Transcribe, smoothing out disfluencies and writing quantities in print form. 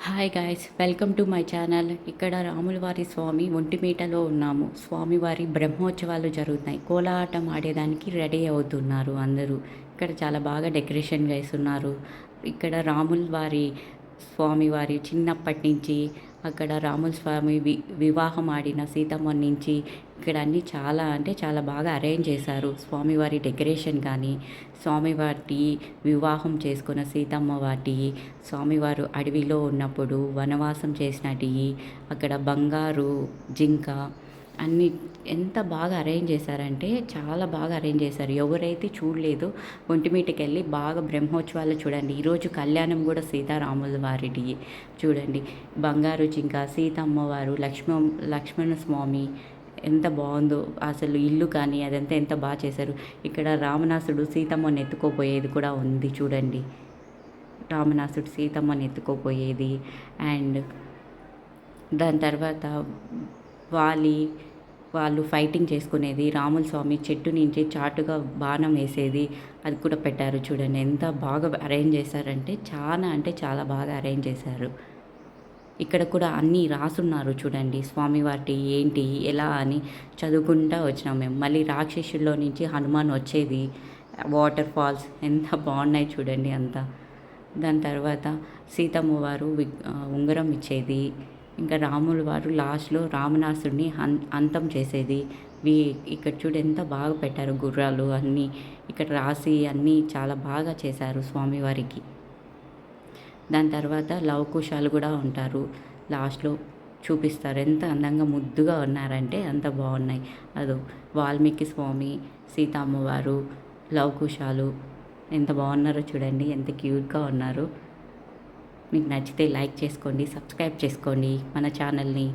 Hi guys, welcome to my channel. ఇక్కడ రాములవారి స్వామి ఒంటిమీటలో ఉన్నాము. స్వామివారి బ్రహ్మోత్సవాలు జరుగుతున్నాయి. కోలాటం ఆడేదానికి రెడీ అవుతున్నారు అందరూ. ఇక్కడ చాలా బాగా డెకరేషన్ వేస్తున్నారు. ఇక్కడ రాములవారి స్వామివారి చిన్నప్పటి నుంచి అక్కడ రాముల స్వామి వివాహం ఆడిన సీతమ్మ నుంచి ఇక్కడ అన్నీ చాలా అంటే చాలా బాగా అరేంజ్ చేశారు. స్వామివారి డెకరేషన్ కానీ, స్వామివారి వివాహం చేసుకున్న సీతమ్మ వాటి, స్వామివారు అడవిలో ఉన్నప్పుడు వనవాసం చేసినటివి, అక్కడ బంగారు జింక అన్నీ ఎంత బాగా అరేంజ్ చేశారంటే చాలా బాగా అరేంజ్ చేశారు. ఎవరైతే చూడలేదు ఒంటిమిటికి వెళ్ళి బాగా బ్రహ్మోత్సవాలు చూడండి. ఈరోజు కళ్యాణం కూడా సీతారాముల వారిది చూడండి. బంగారు జింక, సీతమ్మవారు, లక్ష్మణ స్వామి ఎంత బాగుందో అసలు ఇల్లు కానీ అదంతా ఎంత బాగా చేశారు. ఇక్కడ రావణాసుడు సీతమ్మని ఎత్తుకోపోయేది కూడా ఉంది చూడండి. రావణాసుడు సీతమ్మని ఎత్తుకోపోయేది. అండ్ దాని తర్వాత వాళ్ళు ఫైటింగ్ చేసుకునేది, రాముల స్వామి చెట్టు నుంచి చాటుగా బాణం వేసేది, అది కూడా పెట్టారు చూడండి. ఎంత బాగా అరేంజ్ చేశారంటే చాలా బాగా అరేంజ్ చేశారు. ఇక్కడ కూడా అన్నీ రాసున్నారు చూడండి. స్వామివారి ఏంటి ఎలా అని చదువుకుంటూ వచ్చినాం మేము. మళ్ళీ రాక్షసుల్లో నుంచి హనుమాన్ వచ్చేది, వాటర్ ఫాల్స్ ఎంత బాగున్నాయి చూడండి అంతా. దాని తర్వాత సీతమ్మ వారు ఉంగరం ఇచ్చేది. ఇంకా రాముల వారు లాస్ట్లో రావణాసుడిని అంతం చేసేది. ఇక్కడ చూడు ఎంత బాగా పెట్టారు గుర్రాలు అన్నీ ఇక్కడ రాసి అన్నీ చాలా బాగా చేశారు స్వామివారికి. దాని తర్వాత లవకుశాలు కూడా ఉంటారు. లాస్ట్లో చూపిస్తారు ఎంత అందంగా ముద్దుగా ఉన్నారంటే అంత బాగున్నాయి. అదో వాల్మీకి స్వామి, సీతమ్మవారు, లవకుశాలు ఎంత బాగున్నారో చూడండి, ఎంత క్యూట్గా ఉన్నారు. మీకు నచ్చితే లైక్ చేసుకోండి, సబ్స్క్రైబ్ చేసుకోండి మన ఛానల్ని.